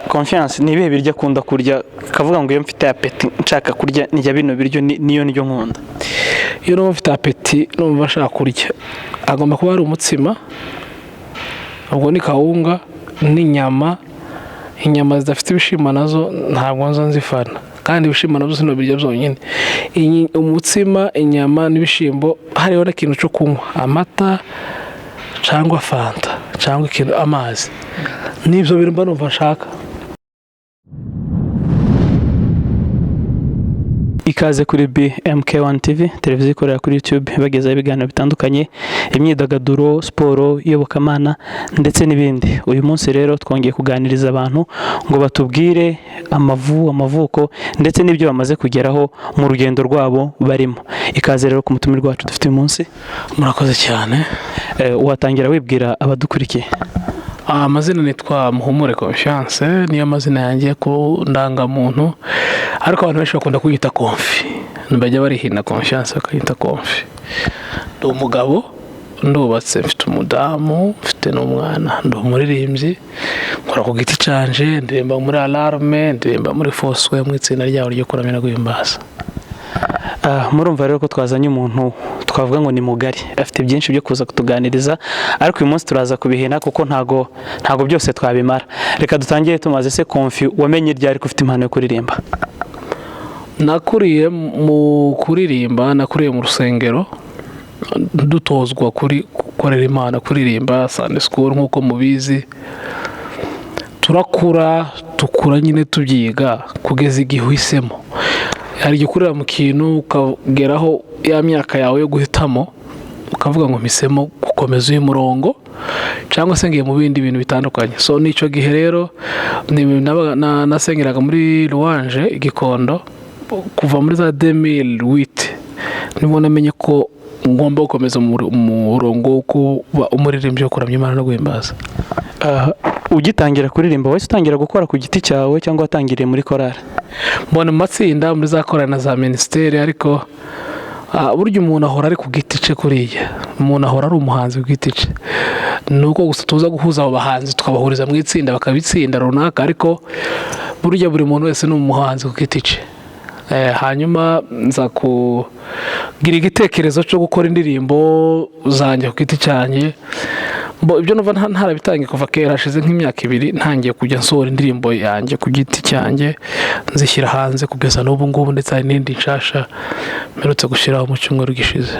Confiance ni ibihe biryo akunda kurya kavuga ngo iyo mfite apeti nshaka kurya nijya bino biryo niyo ndyo nkunda. Iyo numva mfite apeti numva nshaka kurya agomba kuba ari umutsima, ubwo ni kawunga n'inyama. Inyama zidafite ibishimbo nazo ntabwo nzo nzifana, kandi ibishimbo nabyo sino birya byonyine. Umutsima, inyama n'ibishimbo, hariho n'ikintu cyo kunywa, amata cyangwa fanta cyangwa ikintu amazi, nibyo bintu mba numva nshaka. Ikaze kuri BMK1 TV, televiziyo ikorera kuri YouTube bagezaho ibiganiro bitandukanye, imyidagaduro, siporo, iyobokamana ndetse n'ibindi. Uyu munsi rero twongeye kuganiriza abantu ngo batubwire amavuko ndetse n'ibyo bamaze kugeraho mu rugendo rwabo barimo. Ikaze rero ku mutumirwa wacu dufite uyu munsi. Murakoze cyane. Watangira wibwira abadukurikiye. Amazina nitwa Muhumure Confiance, niyo mazina yanjye ku ndangamuntu, ariko abantu benshi bakunda kuyita Confi, bajya barihina Confiance bakayita Confi. Ndi umugabo, ndubatse, mfite umudamu, mfite n'umwana, ndi umuririmbyi, nkora ku giti canje, ndirimba muri Alarme, ndirimba muri Wifuza mu itsinda ryaho ryo kuramya no guhimbaza. Murumva rero ko twazanye umuntu twavuga ngo ni mugari, afite byinshi byo kuza kutuganiriza, ariko uyu munsi turaza kubihina kuko ntago byose twabimara. Reka dutangire tumaze se Confi, wamenye ryari ko ufite impano yo kuririmba? Nakuriye mu kuririmba, nakuriye mu rusengero, dutozwa gukorera Imana, kuririmba Sunday school nk'uko mubizi. Tukura nyine tubyiga kugeza igihe uhisemo. Hari igihe ukurira mu kintu ukageraho ya myaka yawe yo guhitamo, ukavuga ngo mpisemo gukomeza uyu murongo cyangwa se ngiye mu bindi bintu bitandukanye. So nico gihe rero nasengeraga muri Louange Igikondo kuva muri za 2008, nibwo namenye ko ngomba gukomeza mu murongo wo kuba umuririmbyi wo kuramya Imana no guhimbaza. Ugitangira kuririmba wese utangira gukora ku giti cyawe cyangwa watangiriye muri korali? Mbona mu matsinda muri za korali na za ministeri, ariko burya umuntu ahora ari ku giti cye kuriya. Umuntu ahora ari umuhanzi ku giti cye. Nuko gusa tuza guhuza abo bahanzi tukabahuriza mu itsinda bakabitsinda runaka, ariko burya buri muntu wese ni umuhanzi ku giti cye. Hanyuma nza kugira igitekerezo cyo gukora indirimbo zanjye ku giti cyanjye. Ibyo numva ntarabitangiye kuva kera, hashize nk'imyaka 2 ntangiye kujya nsohora indirimbo yanjye ku giti cyanjye, nzishyira hanze kugeza n'ubu ngubu, ndetse hari n'indi nshasha mperutse gushyiraho mu cyumweru gishize.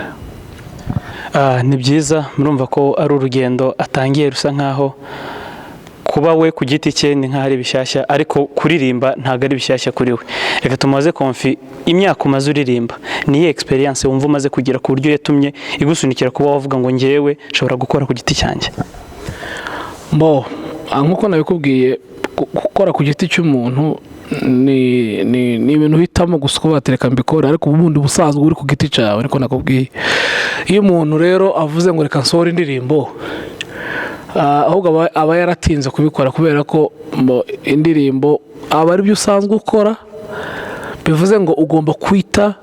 Ni byiza, murumva ko ari urugendo atangiye rusa nkaho kuba we ku giti cye ni nk'aho ari bishyashya, ariko kuririmba ntabwo ari bishyashya kuri we. Reka tumaze Confi, imyaka umaze uririmba, niye experience wumva umaze kugira ku buryo yatumye igusunikira kuba wavuga ngo ngewe nshobora gukora ku giti cyanjye? Nkuko nabikubwiye, gukora ku giti cy'umuntu ni ibintu uhitamo gusa uko batereka mbikora, ariko ubundi busanzwe uri ku giti cyawe. Ariko nakubwiye, iyo umuntu rero avuze ngo reka nsohora indirimbo, ahubwo aba yaratinze kubikora, kubera ko indirimbo aba ari byo usanzwe ukora. Bivuze ngo ugomba kwita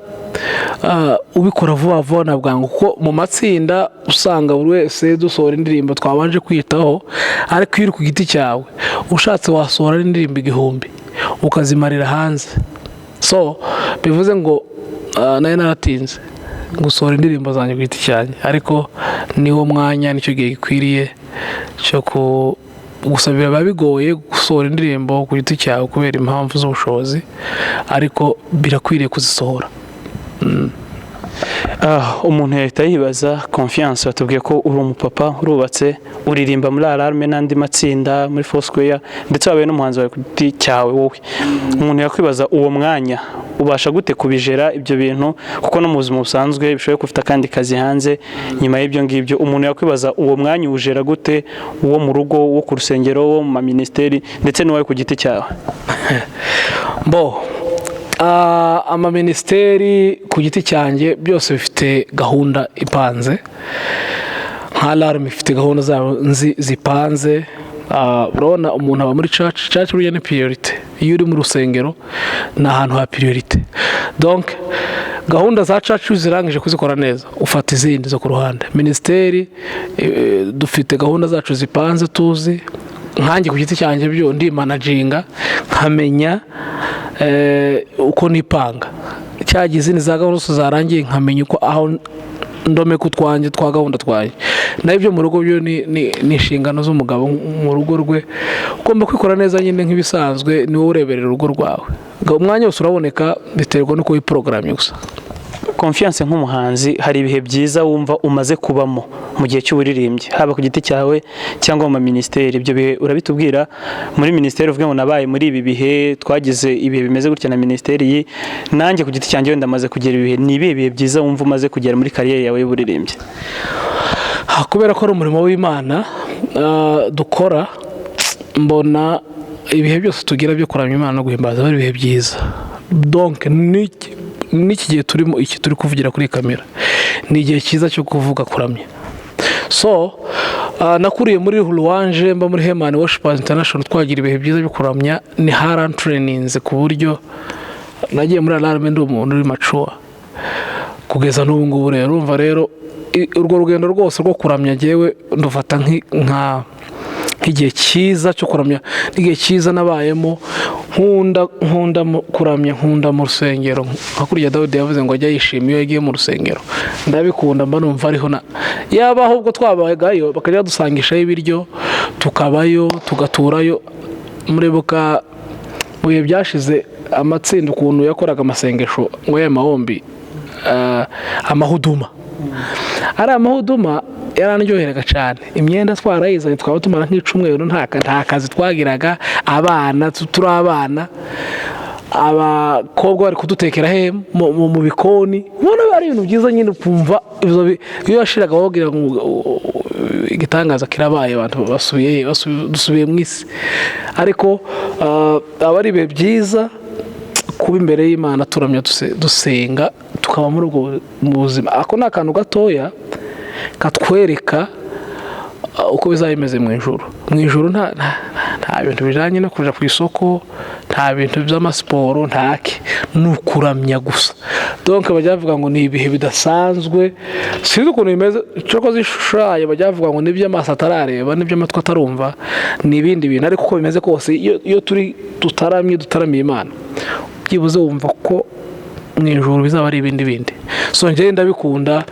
ubikora vuba vuba na bwangu, kuko mu matsinda usanga buri wese dusohora indirimbo twabanje kwitaho, ariko iyo uri ku giti cyawe ushatse wasohora indirimbo 1000 ukazimarira hanze. So bivuze ngo nayo naratinze gusohora indirimbo zanjye ku giti cyanjye, ariko niwo mwanya, nicyo gihe gikwiriye cyo gusa biba bigoye gusohora indirimbo ku giti cyawe kubera impamvu z'ubushobozi, ariko birakwiriye kuzisohora. Umuntu yahita yibaza, Confiance watubwiye ko uri umupapa, urubatse, uririmba muri Alarme n'andi matsinda muri Foursquare, ndetse wabaye n'umuhanzi wawe ku giti cyawe wowe. Umuntu yakwibaza uwo mwanya ubasha gute kubijera ibyo bintu, kuko no mu buzima busanzwe bishoboye kufita kandi kazi hanze. Nyuma y'ibyo ngibyo umuntu yakwibaza uwo mwanya ujera gute, uwo mu rugo, wo ku rusengero, wo mu ministeri, ndetse n'uwawe ku giti cyawe? Amaministeri ku giti cyanjye byose bifite gahunda ipanze. Nka Alarme ifite gahunda zabo zipanze. Urabona umuntu aba muri church burya ni priority. Iyo uri mu rusengero ni ahantu ha priority. Donc gahunda za church uzirangije kuzikora neza, ufata izindi zo ku ruhande. Ministeri dufite gahunda zacu zipanze tuzi, nkanjye ku giti cyanjye byo ndi managinga nkamenya uko nipanga cyagize ni za gahunda zarangiye nkamenya uko aho ndome ku twanjye twa gahunda twanjye nabyo mu rugo byo ni inshingano z'umugabo mu rugo rwe ugomba kwikora neza nyine nk'ibisanzwe ni wowe ureberera urugo rwawe umwanya wose uraboneka biterwa nuko wiporogaramu gusa. Confiance nk'umuhanzi hari ibihe byiza wumva umaze kubamo mu gihe cy'uburirimbyi haba ku giti cyawe cyangwa mu ministeri ibyo bihe urabitubwira muri ministeri uvuga ngo nabaye muri ibi bihe twagize ibihe bimeze gutya na ministeri nanjye ku giti cyanjye wenda maze kugera ibihe ni ibihe byiza wumva umaze kugera muri kariyeri yawe y'uburirimbyi? Kubera ko ari umurimo w'Imana dukora mbona ibihe byose tugira byo kuramya Imana no guhimbaza ari ibihe byiza. Donc n'iki gihe turimo iki turi kuvugira kuri kamera ni igihe cyiza cyo kuvuga kuramya. So nakuriye muri Louange mba muri Hemani Worship International twagira ibihe byiza byo kuramya ni haran trainings ku buryo nagiye muri alarme ndi umuntu uri mature kugeza n'ubu ngubu rero urumva rero urwo rugendo rwose rwo kuramya jewe ndufata nk'igihe cyiza cyo kuramya n'igihe cyiza nabayemo nkunda kuramya nkunda mu rusengero hakurya Dawidi yavuze ngo ajya yishima iyo yagiye mu rusengero ndabikunda mba numva ariho yaba ahubwo twabagayo bakajya dusangishaho ibiryo tukabayo tugaturayo muribuka mu bihe byashize amatsinda ukuntu yakoraga amasengesho ngo y'amahombi amahuduma ari amahuduma yaranryoheraga cyane imyenda twarayizanye twaba tumara nk'icumweru nta kazi twagiraga abana turi abana abakobwa bari kudutekera he mu bikoni ubona ari ibintu byiza nyine ukumva iyo yashiraga bavugira ngo igitangaza kirabaye abantu dusubiye mu isi ariko aba ari ibihe byiza kuba imbere y'Imana turamya dusenga tukaba muri ubwo buzima. Ako ni akantu gatoya katwereka uko bizaba bimeze mu ijuru nta bintu bijanye no kuja ku isoko nta bintu by'amasiporo ntake nukuramya gusa. Donc bajavuga ngo ni ibihe bidasanzwe sinzi ukuntu bimeze cyo zishushaye bajavuga ngo nibyo amaso atarareba nibyo amatwi atarumva ni ibindi bintu ariko uko bimeze kose iyo dutaramiye Imana byibuze wumva ko mu ijuru bizaba ari ibindi so nje ndabikunda.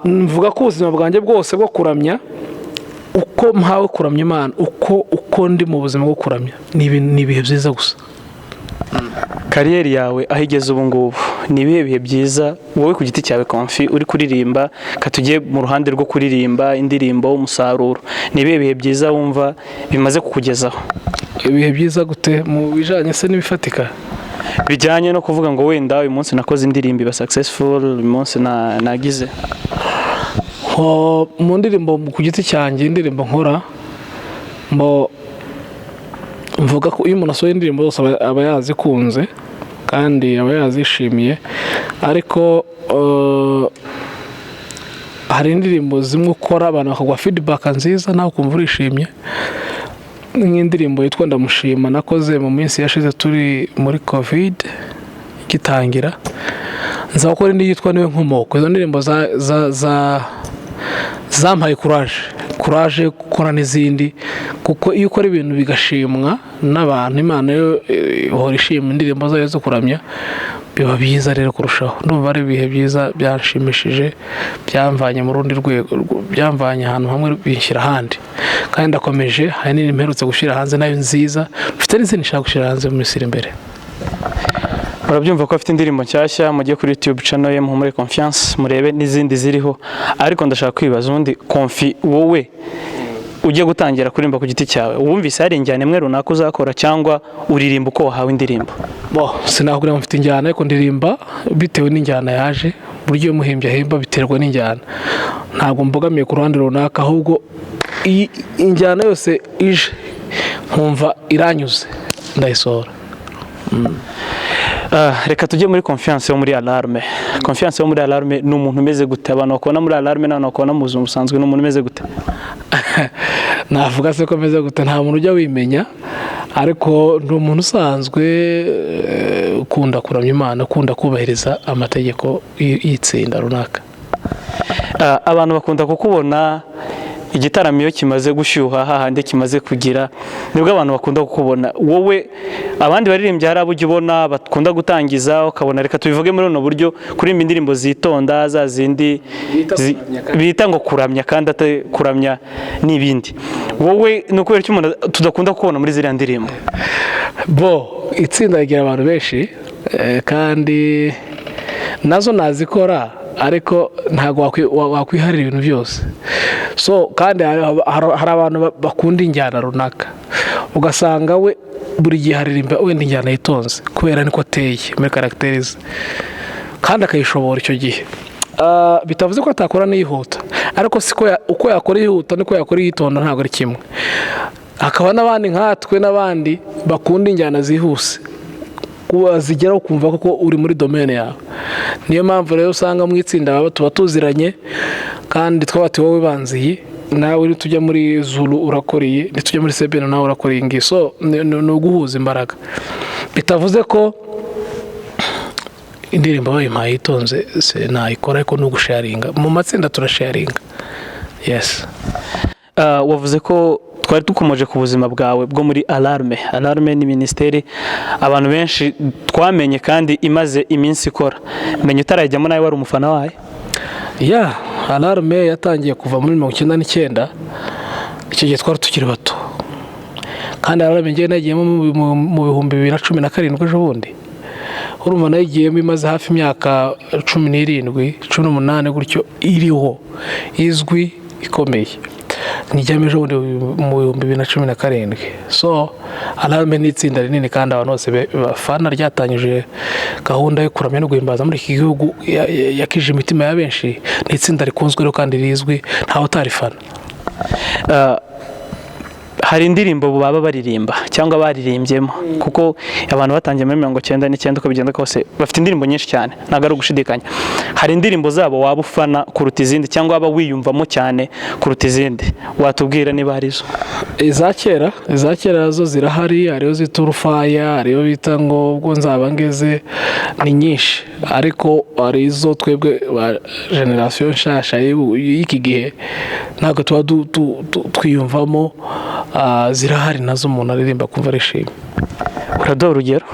Mvuga ko ubuzima bwanjye bwose bwo kuramya uko mpawe kuramya Imana uko ndi mu buzima bwo kuramya ni ibihe byiza gusa. Kariyeri yawe aho igeze ubu ngubu ni ibihe bihe byiza wowe ku giti cyawe Confi uri kuririmba katugiye mu ruhande rwo kuririmba indirimbo umusaruro ni ibihe bihe byiza wumva bimaze kukugezaho? Ibihe byiza gute mu bijanye se n'ibifatika bijyanye no kuvuga ngo wenda uyu munsi nakoze indirimbo iba successful uyu munsi nagize mu ndirimbo ku giti cyanjye indirimbo nkora mvuga ko iyo umuntu asohoye indirimbo zose aba yazikunze kandi aba yazishimiye ariko hari indirimbo zimwe ukora abantu bakagwa feedback nziza nawe ukumva urishimye nk'indirimbo yitwa Ndamushima nakoze mu minsi yashize turi muri covid gitangira nza gukora indi yitwa Niwe Nkomoko. Izo ndirimbo zampaye courage gukora n'izindi kuko iyo ukora ibintu bigashimwa n'abantu Imana yo ihora ishima indirimbo zayo zo kuramya biba byiza rero kurushaho. Ndumva ari ibihe byiza byanshimishije byamvanye mu rundi rwego byamvanye ahantu hamwe binshyira ahandi kandi ndakomeje hari n'indi mperutse gushyira hanze nayo nziza mfite n'izindi nshaka gushyira hanze mu minsi iri imbere. Murabyumva ko afite indirimbo nshyashya mujye kuri YouTube channel ye Muhumure Confiance murebe n'izindi ziriho ariko ndashaka kwibaza ubundi Confi wowe ujye gutangira kuririmba ku giti cyawe wumvise hari injyana imwe runaka uzakora cyangwa uririmba uko wahawe indirimbo? Sinakubwira mfite injyana ariko ndirimba bitewe n'injyana yaje buryo muhimbye ahimba biterwa n'injyana ntabwo mbogamiye ku ruhande runaka ahubwo injyana yose ije nkumva iranyuze ndayisohora. Reka tujye muri Confiance yo muri alarme. Confiance yo muri alarme ni umuntu umeze gute? Abantu bakona muri alarme n'abantu bakona mu buzima busanzwe ni umuntu umeze gute? Navuga se ko meze gute nta muntu ujya wimenya ariko ndi umuntu usanzwe ukunda kuramya Imana ukunda kubahiriza amategeko y'itsinda runaka. Abantu bakunda kukubona igitaramo iyo kimaze gushyuha hahandi kimaze kugira nibwo abantu bakunda kukubona wowe abandi baririmbyi hari abo ujya ubona bakunda gutangiza ukabona reka tubivuge muri buno buryo kuririmba indirimbo zitonda za zindi bita ngo kuramya kandi atari kuramya n'ibindi wowe ni ukubera icyo umuntu tudakunda kubona muri ziriya ndirimbo itsinda rigira abantu benshi kandi nazo nazikora ariko ntabwo wakwiharira ibintu byose kandi hari abantu bakunda injyana runaka ugasanga we buri gihe haririmba wenda injyana yitonze kubera niko ateye muri karagiteri ze kandi akayishobora icyo gihe bitavuze ko atakora n'iyihuta ariko uko yakora iyihuta niko yakora iyitonda ntabwo ari kimwe hakaba n'abandi nkatwe n'abandi bakunda injyana zihuse zigeraho ukumva ko uri muri domene yawe niyo mpamvu rero usanga mu itsinda tuba tuziranye kandi twabati wowe banziye nawe nitujya muri zulu urakoreye nitujya muri sebena nawe urakoreye ngiso ni uguhuza imbaraga bitavuze ko indirimbo bayimpaye itonze nayikora ariko ni ugusharinga mu matsinda turasharinga yes. Wavuze ko twari dukomeje ku buzima bwawe bwo muri alarme ni minisiteri abantu benshi twamenye kandi imaze iminsi ikora menye utarajyamo nawe wari umufana wayo alarme yatangiye kuva muri 1999 icyo gihe twari tukiri bato kandi alarme ngiye nagiyemo mu 2017 ejo bundi urumva nayigiyemo imaze hafi imyaka 17 18 gutyo iriho izwi ikomeye nijyamo ejo bundi mu 2017 alarme ni itsinda rinini kandi abantu bose bafana ryatangije gahunda yo kuramya no guhimbaza muri iki gihugu yakije imitima ya benshi ni itsinda rikunzwe kandi rizwi ntawe utarifana. Hari indirimbo baba baririmba cyangwa baririmbyemo kuko abantu batangiye muri 1999 uko bigenda kose bafite indirimbo nyinshi cyane ntago ari ugushidikanya hari indirimbo zabo waba ufana kuruta izindi cyangwa waba wiyumvamo cyane kuruta izindi watubwira niba hari zo iza kera zo zirahari hariyo ziturufaya hariyo bita ngo ubwo nzaba ngeze ni nyinshi ariko ari izo twebwe ba generation nshasha y'iki gihe ntago tuba twiyumvamo zirahari nazo umuntu aririmba kumva arishimye. Uraduha urugero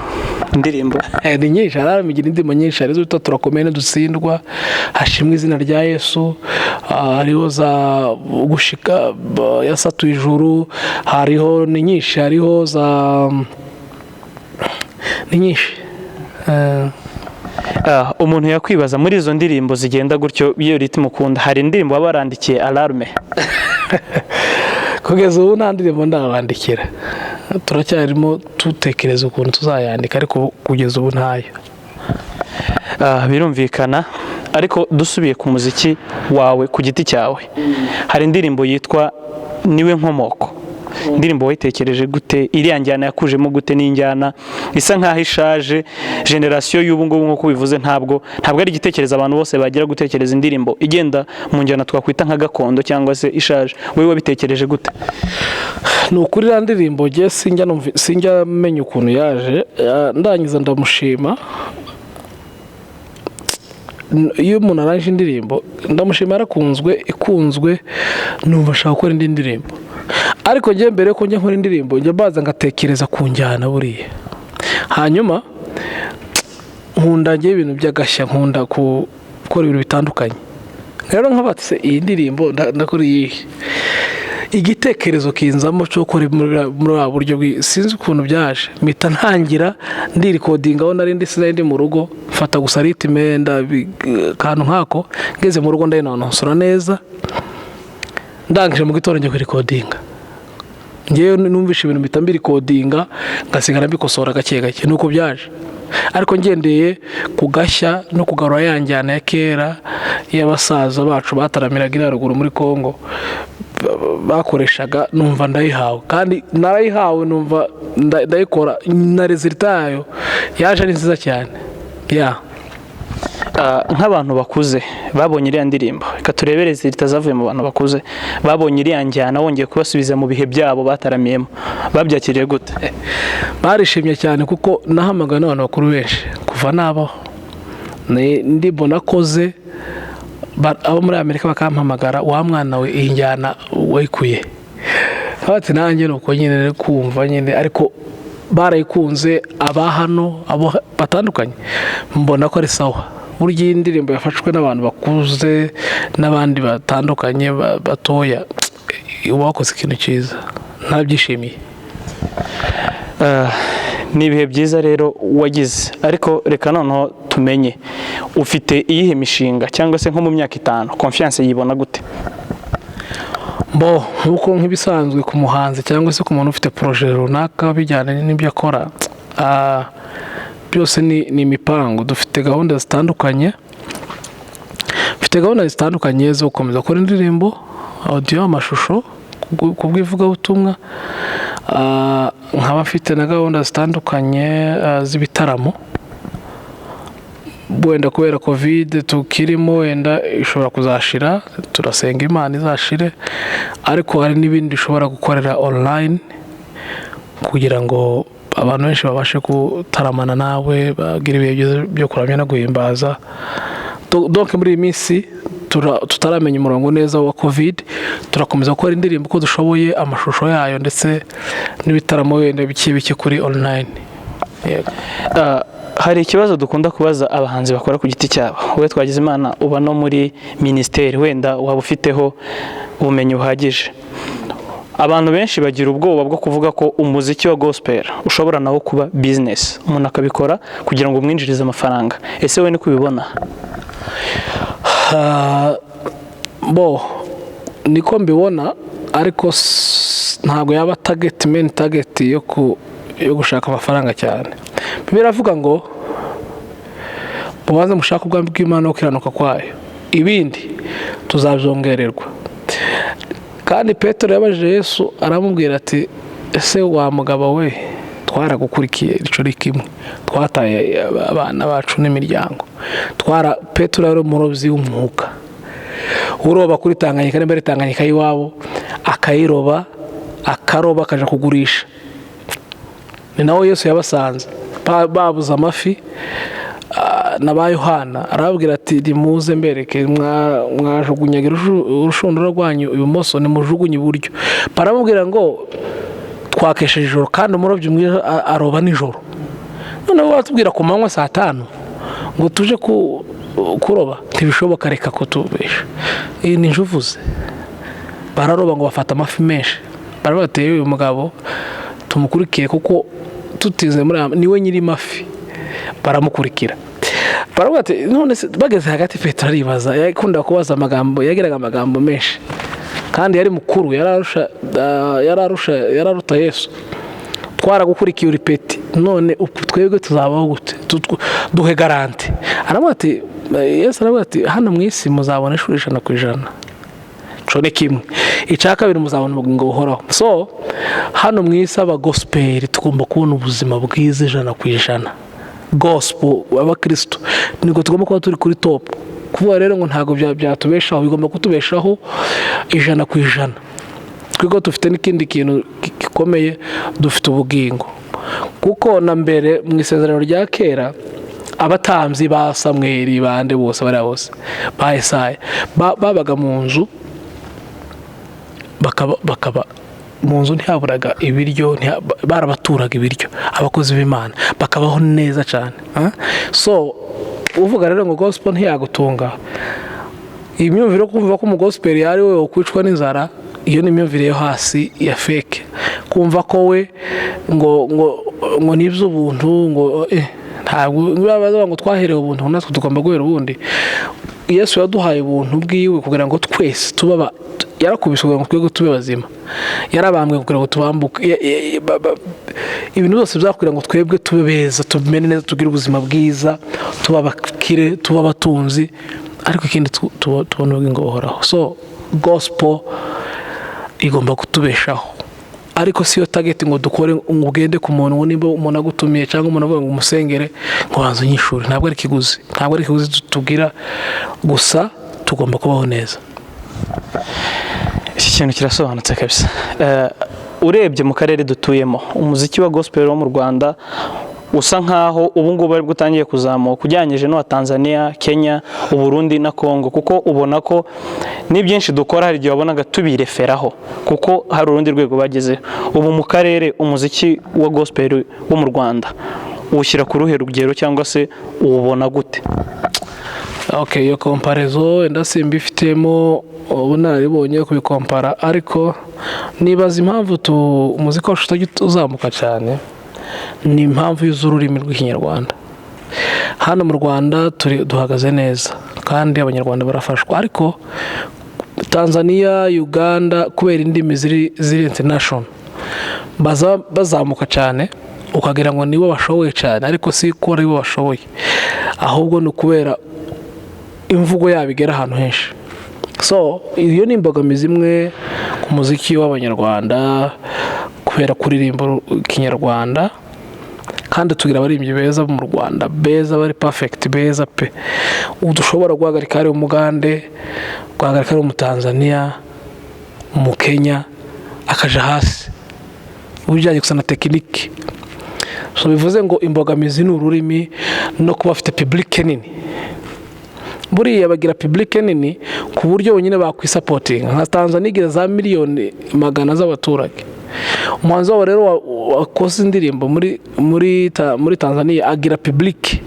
indirimbo ni nyinshi haramigira indirimbo nyinshi arizo turakomeye dutsindwa hashimwe izina rya Yesu hariho za gushika yasatuye ijuru hariho ni nyinshi hariho za ni nyinshi umuntu yakwibaza muri izo ndirimbo zigenda gutyo iyo ritme ukunda hari indirimbo babarandikiye alarme kugeza ubu nta ndirimbo ndabandikira turacyarimo tutekereza ukuntu tuzayandika ariko kugeza ubu ntayo. Birumvikana ariko dusubiye ku muziki wawe ku giti cyawe hari indirimbo yitwa niwe nkomoko indirimbo wayitekereje gute iriya njyana yakujemo gute n'injyana isa nkaho ishaje generation y'ubu ngubu nko bivuze ntabwo ari igitekerezo abantu bose bagira gutekereza indirimbo igenda mu njyana twakwita nka gakondo cyangwa se ishaje wowe wabitekereje gute? Ni ukuri iriya ndirimbo ngiye sinjya menya ukuntu yaje ndangiza ndamushima iyo umuntu arangije indirimbo ndamushima yarakunzwe ikunzwe numva ashaka gukora indi ndirimbo ariko njye mbere ko njya nkora indirimbo njya baza ngatekereza ku njyana buriya hanyuma nkunda njye ibintu by'agashya nkunda gukora ibintu bitandukanye rero nkabatse iyi ndirimbo ndakora iyi igitekerezo kinzamo cyo gukora muri buryo sinzi ukuntu byaje mpita ntangira ndirikodinga aho nari ndi mu rugo mfata gusa ritme kantu nkako ngeze mu rugo ndayinonosora neza ndangije mu gitondo njye kurikodinga ngewe numvishe ibintu mpita mbirikodinga ngasigara mbikosora gake gake nuko byaje ariko ngendeye kugashya no kugarura yanjyana ya kera y'abasaza bacu bataramiraga iraruguru muri Kongo bakoreshaga numva ndayihawe kandi narayihawe numva ndayikora na resultat yayo yaje ari nziza cyane nk'abantu bakuze babonye iriya ndirimbo reka turebere zitazavuye mu bantu bakuze babonye iriya njyana wongeye kubasubiza mu bihe byabo bataramiyemo babyakiriye gute? Barishimye cyane kuko nahamagaye n'abantu bakuru benshi kuva nabaho ndibona koze abo muri Amerika bakampamagara, wa mwana we iyi njyana wayikuye, ati nanjye nuko nyine kumva nyine, ariko barayikunze aba hano abo batandukanye, mbona ko ari sawa. Burya iyi ndirimbo yafashwe n'abantu bakuze n'abandi batandukanye batoya, uba wakoze ikintu cyiza, ntabyishimiye. Ni ibihe byiza rero wagize, ariko reka noneho tumenye, ufite iyihe mishinga cyangwa se nko mu myaka 5 Confiance yibona gute? Nkuko nk'ibisanzwe ku muhanzi cyangwa se ku muntu ufite projet runaka bijyanye n'ibyo akora, byose ni imipango. Dufite gahunda zitandukanye, zo gukomeza gukora indirimbo, audio, amashusho, kubwivugabutumwa. Nkaba mfite na gahunda zitandukanye z'ibitaramo, wenda kubera covid tukirimo, wenda ishobora kuzashira, turasenga Imana izashire, ariko hari n'ibindi ushobora gukorera online kugira ngo abantu benshi babashe gutaramana nawe, bagira ibihe byo kuramya no guhimbaza. Donc muri iyi minsi tutaramenya umurongo neza wa covid, turakomeza gukora indirimbo uko dushoboye, amashusho yayo ndetse n'ibitaramo wenda bike kuri online. Hari ikibazo dukunda kubaza abahanzi bakora ku giti cyabo. Wowe twagize Imana uba no muri ministeri, wenda waba ufiteho ubumenyi buhagije. Abantu benshi bagira ubwoba bwo kuvuga ko umuziki wa gospel ushobora nawo kuba business, umuntu akabikora kugira ngo umwinjirize amafaranga. Ese we ni kubibona? Niko mbibona, ariko ntabwo yaba main target yo gushaka amafaranga cyane. Biravuga ngo mubanze mushaka ubwami bw'Imana no kiranuka kwayo, ibindi tuzabyongererwa. Kandi Petero yabajije Yesu, aramubwira ati ese wa mugabo we, twaragukurikiye ico kimwe, twataye abana bacu n'imiryango. Petero yari umurobyi w'umwuka, uroba kuri Tanganyika, n'imbere Tanganyika yiwabo akayiroba, akaroba akaja kugurisha. Ni nawe Yesu yabasanze babuza amafi na Yohana, arababwira ati nimuze mbereke, mwajugunyagira urushundura rwanyu ibumoso, nimujugunye iburyo. Baramubwira ngo twakesheje ijoro, kandi umurobyi umwe aroba nijoro. None watubwira ku manywa saa 5 ngo tuje kuroba? Ntibishoboka, reka kutubesha. Iyi ni njuvuze. Bararoba ngo bafata amafi menshi, barabateye uyu mugabo tumukurikiye kuko tutize muri niwe nyiri mafi. Baramukurikira, baravuga ati none bageze hagati, Petero aribaza, yakunda kubaza amagambo, yagiraga amagambo menshi, kandi yari mukuru, yararuta Yesu. Twaragukurikiye uripeti, none twebwe tuzabaho gute? Duhe garanti. Aravuga ati, Yesu aravuga ati hano mu isi muzabona 100% cone kimwe, icya kabiri muzabona ubugingo buhoraho. So hano mu isi aba gospel tugomba kubona ubuzima bwiza 100%. Gospel abakristo niko tugomba kuba turi kuri top. Kuvuga rero ngo ntago byatubeshaho, bigomba kutubeshaho 100%. Twego dufite n'ikindi kintu gikomeye, dufite ubugingo. Kuko na mbere mu isezerano rya kera, abatambyi ba Samweli bande bose bari bose ba Yesaya babaga mu nzu, bakaba mu nzu ntihaburaga ibiryo, barabaturaga ibiryo, abakozi b'Imana bakabaho neza cyane. So uvuga rero ngo gospel ntiyagutunga, imyumvire kumva ko mu gospel yari we ukwicwa n'inzara, iyo ni imyumvire yo hasi ya fake. Kumva ko we ngo nibyo ubuntu, ngo ntabwo babaza ngo twaherewe ubuntu, natwe tugomba guhera ubundi. Yesu yaduhaye ubuntu bwiwe kugira ngo twese tubaba, yarakubiswe ngo twego tube bazima, yarabambwe kugira ngo tubambuke. Ibintu byose byakugira ngo twebwe tube beza, tubimene neza, tugire ubuzima bwiza, tuba bakire, tuba batunzi, ariko ikindi tubona ubugingo buhoraho. So gospel igomba kutubeshaho, ariko siyo target ngo dukore ugende ku muntu nimba umuntu agutumiye cyangwa umuntu avuga ngo umusengere ngo banze nyishuri. Ntabwo ari ikiguzi tugira, gusa tugomba kubaho neza. Iki kintu kirasobanutse kabisa. Urebye mu karere dutuyemo, umuziki wa gospel wo mu Rwanda usa nkaho ubu ngubu ari gutangiye kuzamuka ujyanyije n'uwa Tanzania, Kenya, Uburundi na Congo, kuko ubona ko ni byinshi dukora hari igihe wabonaga tubireferaho kuko hari urundi rwego bagezeho. Ubu mu karere umuziki wa gospel wo mu Rwanda ushyira ku ruhe rugero cyangwa se uwubona gute? Okay, iyo comparaison wenda simbifitemo ubunararibonye kubikompara, ariko nibaza impamvu umuziki wacu uzamuka cyane ni impamvu y'ururimi rw'ikinyarwanda. Hano mu Rwanda duhagaze neza kandi abanyarwanda barafashwa, ariko Tanzania, Uganda kubera indimi ziri international bazamuka cyane ukagira ngo nibo bashoboye cyane, ariko si ko aribo bashoboye, ahubwo ni kubera imvugo yabo igera ahantu henshi. So iyo ni imbogamizi imwe ku muziki w'abanyarwanda kubera kuririmba ikinyarwanda, kandi tugira abaririmbyi beza mu Rwanda, beza bari perfect, beza pe, udushobora guhagarika ari umugande, guhagarika ari umutanzania, mu Kenya akaja hasi ubujyanye gusa na tekiniki. So bivuze ngo imbogamizi ni ururimi no kuba afite public nini. Buriya bagira public nini ku buryo bonyine bakwisapotinga. Nka Tanzania igira za miliyoni magana z'abaturage. Umuhanzi wabo rero wakoze indirimbo muri Tanzania agira public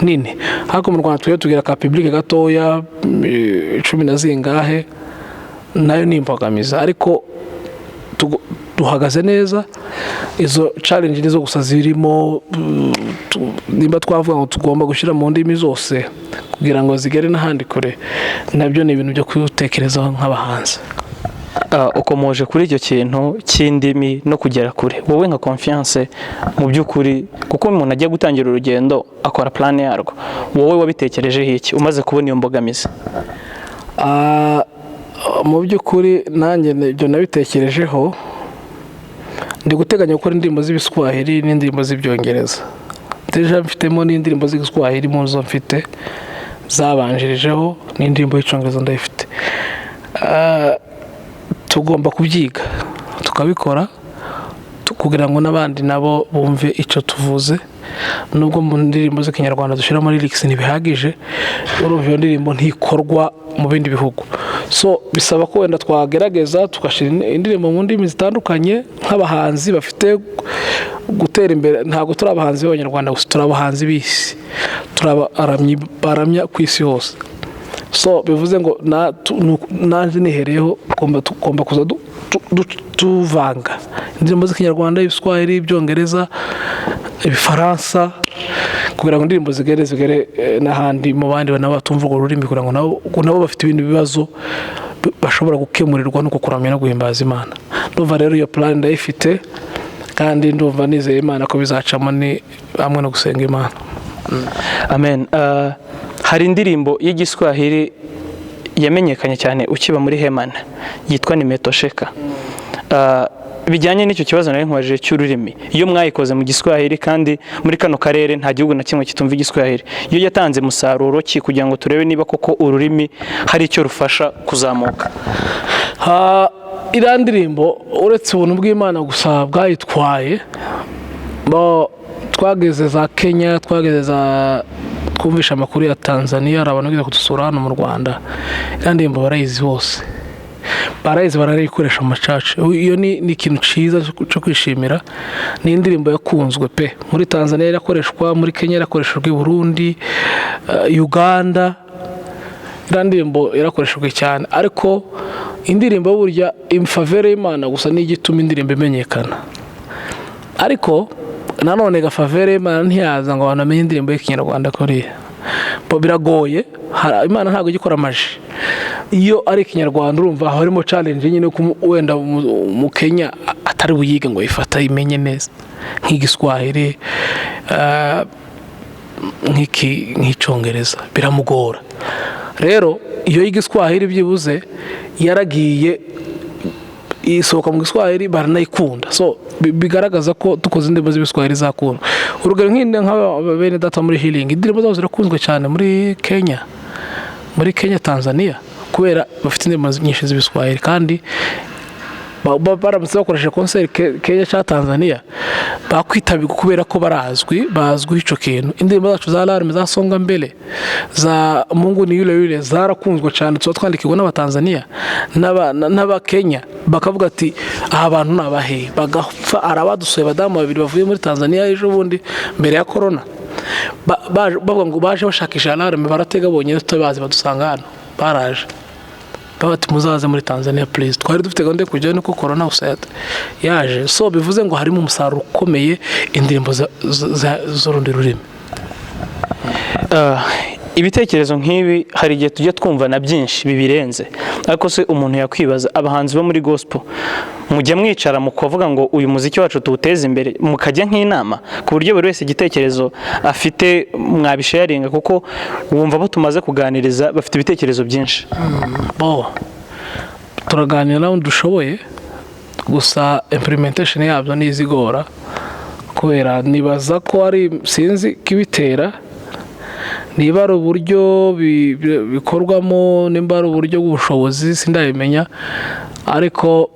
nini. Hako mu Rwanda tugira ka public gatoya 10 na zingahe, nayo ni imbogamizi, ariko duhagaze neza. Izo challenge nizo gusa zirimo, nimba twavuga ngo tugomba gushyira mu ndimi zose kugira ngo zigere n'ahandi kure, nabyo ni ibintu byo kwitekerezaho nk'abahanzi. Ukomoje kuri icyo kintu cy'indimi no kugera kure, wowe nka Confiance mu by'ukuri, kuko umuntu agiye gutangira urugendo akora plan yarwo, wowe wabitekerejeho iki umaze kubona iyo mbogamizi? Mu by'ukuri nanjye ibyo nabitekerejeho, ndi guteganya gukora indirimbo z'ibiswahili n'indirimbo z'ibyongereza. Deja mfitemo n'indirimbo z'ibiswahili mu zo mfite zabanjirijeho, n'indirimbo y'icyongereza ndayifite. Tugomba kubyiga tukabikora kugira ngo n'abandi nabo bumve icyo tuvuze, nubwo mu ndirimbo z'ikinyarwanda dushyiramo lyrics ntibihagije, urumva iyo ndirimbo ntikorwa mu bindi bihugu. So bisaba ko wenda twagerageza tugashyira indirimbo mu ndimi zitandukanye nk'abahanzi bafite gutera imbere. Ntabwo turi abahanzi b'abanyarwanda gusa, turi abahanzi b'isi, baramya ku isi hose. So bivuze ngo naje nihereyeho tugomba kuza tuvanga indirimbo z'ikinyarwanda, ibiswahili, ibyongereza, ibifaransa, kugira ngo indirimbo zigere n'ahandi mu bandi nabo batumva urwo rurimi, kugira ngo nabo bafite ibindi bibazo bashobora gukemurirwa no kukuramya no guhimbaza Imana. Ndumva rero iyo plan ndayifite, kandi ndumva nizeye Imana ko bizacamo ni hamwe no gusenga Imana. Amen. Hari indirimbo y'igiswahili yamenyekanye cyane ukiba muri Hemana yitwa Nimetosheka. Bijyanye n'icyo kibazo nari nkwaje cy'ururimi, iyo mwayikoze mu giswahili kandi muri kano karere nta gihugu na kimwe kitumva igiswahili, iyo yatanze musaruro ki kugira ngo turebe niba koko ururimi hari icyo rufasha kuzamuka? Iriya ndirimbo uretse ubuntu bw'Imana gusa bwayitwaye, twageze za Kenya, twumvisha amakuru ya Tanzania, hari abantu biza kudusura hano mu Rwanda. Iriya ndirimbo barayizi hose, barayikoresha mu macaca. Iyo ni ikintu cyiza cyo kwishimira. Ni indirimbo yakunzwe pe, muri Tanzania irakoreshwa, muri Kenya irakoreshwa, i Burundi, Uganda. Iriya ndirimbo irakoreshwa cyane, ariko indirimbo burya imfavere y'Imana gusa ni igituma indirimbo imenyekana. Ariko nanone gafavere y'Imana ntiyaza ngo abantu bamenye indirimbo y'ikinyarwanda kuriya, biragoye. Imana ntabwo igikora amaji. Iyo ari ikinyarwanda urumva harimo challenge nyine ko wenda mu Kenya atari buyiga ngo ifata imenye neza nk'igiswahili, nk'icyongereza biramugora. Rero iyo y'igiswahili byibuze yaragiye isohoka mu giswahili baranayikunda. So bigaragaza ko dukoze indirimbo z'ibiswahili zakunda. Urugero nk'abene data muri healing, indirimbo zabo zirakunzwe cyane muri Kenya, Tanzania, kubera bafite indirimbo nyinshi z'ibiswahili, kandi baramutse bakoresheje konseri Kenya cyangwa Tanzania bakwitabirwa kubera ko bazwi icyo kintu. Indirimbo zacu za alarme za songa mbele za Mungu ni yule zarakunzwe cyane, tuba twandikirwa n'abatanzania n'abakenya bakavuga ati aha bantu nabahe bagapfa. Arabadusuye badamu babiri bavuye muri Tanzania ejo bundi mbere ya corona, bavuga ngo baje bashakisha alarme, baratega bonyine tutabazi badusanga hano, baraje bati muzaze muri Tanzania please. Twari dufite gahunda yo kujyayo nuko corona yaje, so bivuze ngo harimo umusaruro ukomeye indirimbo z'urundi rurimi. Ibitekerezo nk'ibi hari igihe tujya twumva na byinshi bibirenze, ariko se umuntu yakwibaza, abahanzi bo muri gospel mujya mwicara mukavuga ngo uyu muziki wacu tuwuteze imbere, mukajya nk'inama ku buryo buri wese igitekerezo afite mwabisharinga, kuko wumva bo tumaze kuganiriza bafite ibitekerezo byinshi. Turaganira naho dushoboye, gusa implementation yabyo ni izigora, kubera nibaza ko ari sinzi kibitera, niba ari uburyo bikorwamo, nimba ari uburyo bw'ubushobozi sindabimenya, ariko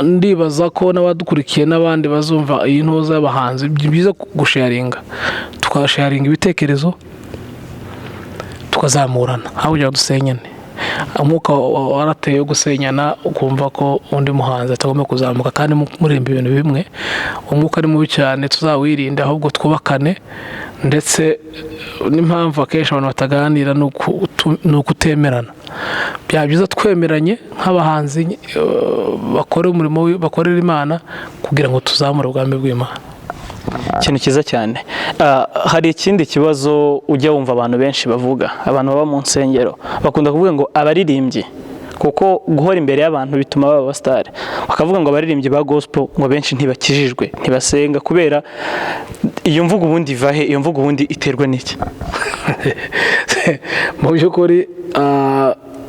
ndibaza ko n'abadukurikiye n'abandi bazumva iyi ntuza y'abahanzi byiza gusharinga, tukasharinga ibitekerezo tukazamurana, aho kugira dusenyane. Umwuka warateye gusenyana, ukumva ko undi muhanzi atagomba kuzamuka kandi murimba ibintu bimwe. Umwuka ari mubi cyane, tuzawirinde ahubwo twubakane. Ndetse n'impamvu akenshi abantu bataganira ni ukutemerana. Byaba byiza twemeranye nk'abahanzi bakora umurimo, bakorera Imana, kugira ngo tuzamure ubwami bw'Imana. Ikintu cyiza cyane. Hari ikindi kibazo ujya wumva abantu benshi bavuga, abantu baba mu nsengero bakunda kuvuga ngo abaririmbyi, kuko guhora imbere y'abantu bituma baba abasitari, bakavuga ngo abaririmbyi ba gospel ngo benshi ntibakijijwe, ntibasenga, kubera iyo mvugo ubundi ivahe, iyo mvugo ubundi iterwa n'iki? Mu by'ukuri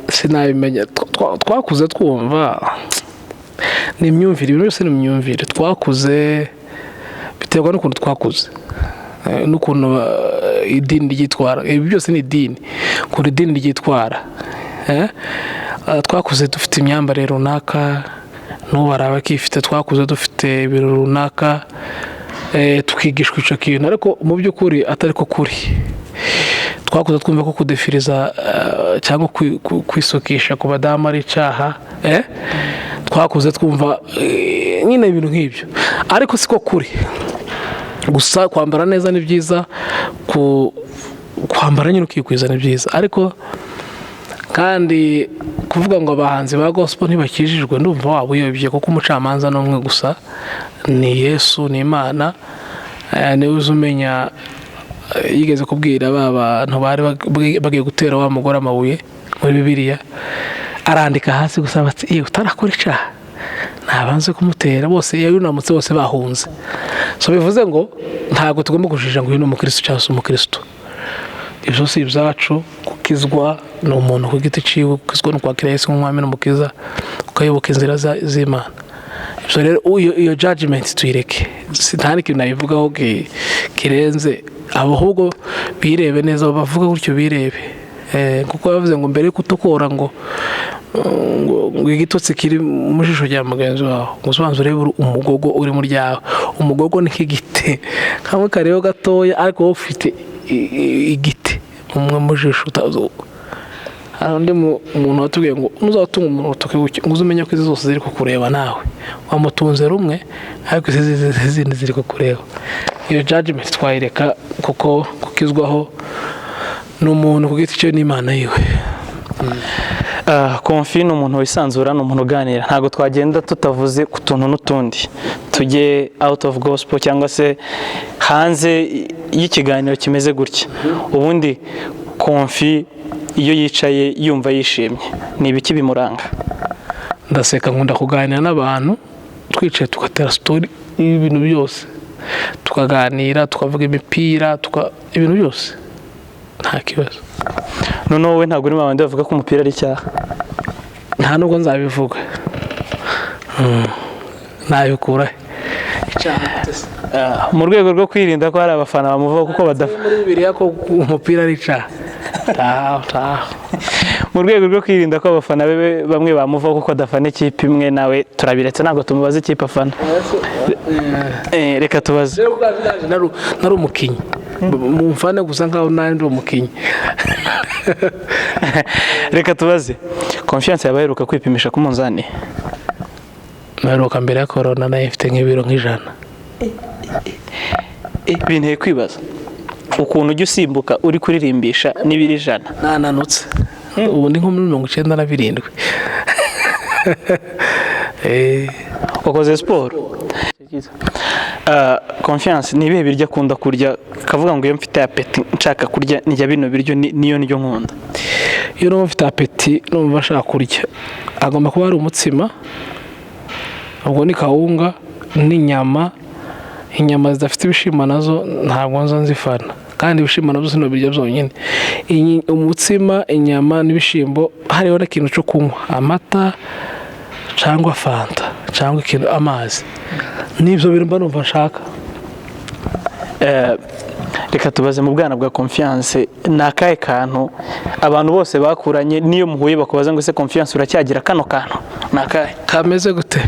sinabimenya, twakuze twumva ni imyumvire, ibintu byose ni imyumvire twakuze, biterwa n'ukuntu twakuze n'ukuntu idini ryitwara. Ibi byose ni idini, ukuntu idini ryitwara. Twakuze dufite imyambarire runaka, n'ubara abakifite, twakuze dufite ibintu runaka, tukigishwa icyo kintu, ariko mu by'ukuri atari ko kuri. Twakuze twumva ko kudefiriza cyangwa kwisukisha ku badamu ari icyaha. Twakuze twumva nyine ibintu nk'ibyo, ariko siko kuri. Gusa kwambara neza ni byiza, kwambara nyine ukikwiza ni byiza, ariko kandi kuvuga ngo abahanzi ba gospel ntibakijijwe, ndumva waba uyobye, kuko umucamanza n'umwe gusa, ni Yesu, ni Imana. Niwe uzumenya. Yigeze kubwira ba bantu bari bagiye gutera wa mugore amabuye muri Bibiliya, arandika hasi gusa bati iyo utarakora icyaha ntabanze kumutera, bose yunamutse, bose bahunze. So bivuze ngo ntabwo tugomba kujija ngo uyu ni umukristo cyangwa se umukristo. Ibyo si ibyacu. Gukizwa ni umuntu ku giti ciwe, gukizwa no kwakira Yesu nk'umwami n'umukiza, ukayoboka inzira z'Imana. Ibyo rero iyo judgment tuyireke, nta n'ikintu nabivugaho kirenze, ahubwo birebe neza, bavuga gutyo birebe, kuko bavuze ngo mbere kutokora ngo igitotsi kiri mu jisho rya mugenzi wawe, ngo usobanze urebe umugogo uri mu ryawe. Umugogo ni nk'igiti kamwe kareho gatoya, ariko wowe ufite igiti umwe mu jisho utazuba. Hari undi umuntu watubwiye ngo nuzatunga umuntu urutoki gutyo, ngo uzumenye ko izi zose ziri kukureba, nawe wamutunze rumwe, ariko izindi ziri kukureba. Iyo judgment twayireka, kuko kukizwaho n'umuntu ku giti cye n'Imana yiwe. Confi ni umuntu wisanzura, ni umuntu uganira. Ntabwo twagenda tutavuze ku tuntu n'utundi, tujye out of gospel cyangwa se hanze y'ikiganiro kimeze gutya. Ubundi Confi iyo yicaye yumva yishimye, ni ibiki bimuranga? Ndaseka, nkunda kuganira n'abantu, twicaye tugatera story y'ibintu byose, tukaganira, tukavuga imipira, ibintu byose, nta kibazo. None wowe ntabwo uri mabandi bavuga ko umupira ari icyaha? Nta nubwo nzabivuga. Nabikura mu rwego rwo kwirinda ko hari abafana bamuvuga kuko badafa muri Bibiliya ko umupira ari icyaha. mu rwego rwo kwirinda ko abafana be bamwe bamuvaho kuko adafana ikipe imwe nawe turabiretse ntabwo tumubaza ikipe afana. Reka tubaze nari umukinnyi mumfane gusa nkaho nari umukinnyi. Reka tubaze Confiance yabaheruka kwipimisha ku munzani? Naheruka mbere ya corona nayo ifite nk'ibiro nk'ijana. Binteye kwibaza ukuntu ujya usimbuka uri kuririmbisha n'ibiri ijana. Nananutse ubu ndi nko muri 97. Wakoze siporo? Confiance ni ibihe biryo akunda kurya kavuga ngo iyo mfite apeti nshaka kurya njya bino biryo niyo ndyo nkunda? Iyo numva mfite apeti numva nshaka kurya agomba kuba ari umutsima, ubwo ni kawunga n'inyama. Inyama zidafite ibishimbo nazo ntabwo nzo nzifana, kandi ibishimbo nabyo sino birya byonyine. Umutsima, inyama n'ibishimbo, hariho n'ikintu cyo kunywa, amata cyangwa fanta cyangwa ikintu amazi, n'ibyo bintu mba numva nshaka. Reka tubaze mu bwana bwa Confiance ni akahe kantu abantu bose bakuranye niyo muhuye bakubaza ngo ese Confiance uracyagira kano kantu ni akahe? Kameze gute?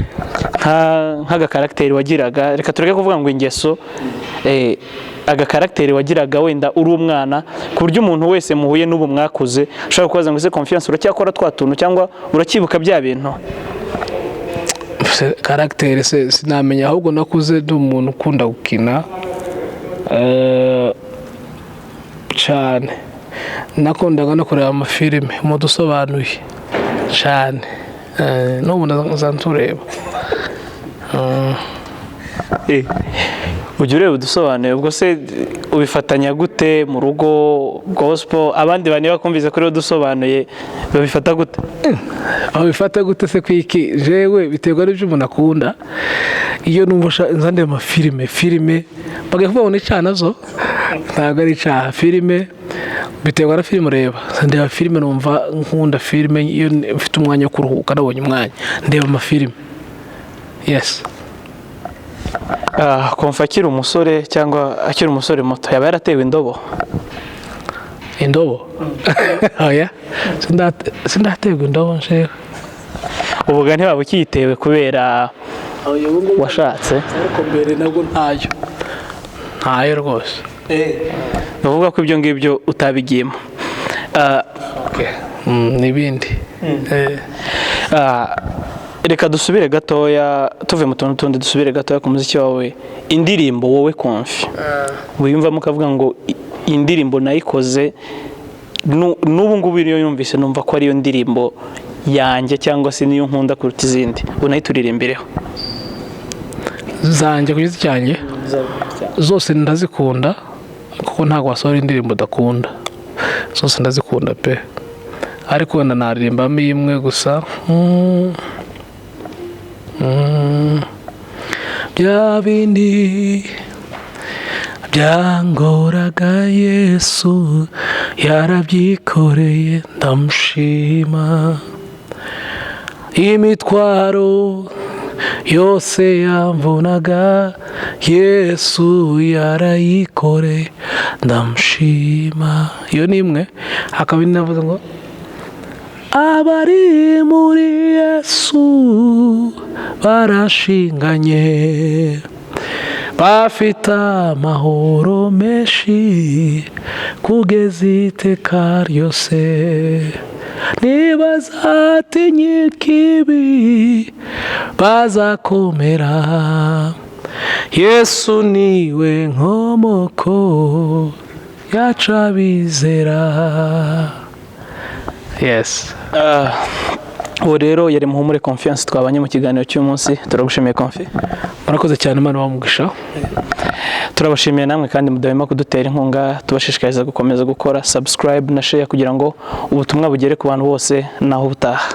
Nk'agakaragiteri wagiraga, reka tureke kuvuga ngo ingeso, agakaragiteri wagiraga wenda uri umwana ku buryo umuntu wese muhuye n'ubu mwakuze ushaka kubaza ngo ese Confiance uracyakora twa tuntu cyangwa uracyibuka bya bintu? Karagiteri sinamenya, ahubwo nakuze ndi umuntu ukunda gukina cyane. Nakundaga no kureba amafilime mu dusobanuye cyane, n'ubu nzantureba. Ujya ureba udusobanuye, ubwo se ubifatanya gute mu rugo gospel? Abandi bantu bakumvize kuri udusobanuye babifata gute? Babifata gute se kwiki? Jewe biterwa n'ibyo umuntu akunda. Iyo numva nzande filime bagavuga ngo ni cyane zo ntabwo ari cyaha. Filime biterwa na filime ureba. Ndeba filime numva nkunda filime iyo mfite umwanya wo kuruhuka, nabonye umwanya ndeba amafilime. Yes. Konfa akiri umusore cyangwa akiri umusore muto yaba yaratewe indobo? Indobo? Oya, sindaterwa indobo nshewe. Uvuga ntiwaba ukiyitewe kubera washatse? Ariko mbere nabwo ntayo rwose. Bavuga ko ibyo ngibyo utabigiyemo. N'ibindi. Reka dusubire gatoya, tuve mu tuntu tundi dusubire gatoya ku muziki wawe. Indirimbo wowe Confi wiyumvamo ukavuga ngo indirimbo nayikoze n'ubu ngubu iyo yumvise numva ko ariyo ndirimbo yanjye cyangwa se niyo nkunda kuruta izindi, unayituririmbireho? Zanjye ku giti cyanjye zose ndazikunda, kuko ntabwo wasohora indirimbo udakunda. Zose ndazikunda pe, ariko wenda naririmbamo imwe gusa. Bya bindi byangoraga Yesu yarabyikoreye ndamushima. Imitwaro yose yamvunaga Yesu yarayikoreye ndamushima. Iyo ni imwe. Hakaba navuze ngo abari muri Yesu barashinganye, bafite amahoro menshi kugeza iteka ryose. Ntibazatinya ikibi, bazakomera. Yesu niwe nkomoko yacu abizera. Yes. Ubu rero yari Muhumure Confiance twabanye mu kiganiro cy'umunsi. Turagushimiye Confi. Murakoze cyane, Imana bamugisha. Turabashimiye namwe kandi mudahwema kudutera inkunga. Tubashishikariza gukomeza gukora subscribe na share kugira ngo ubutumwa bugere ku bantu bose naho butaha.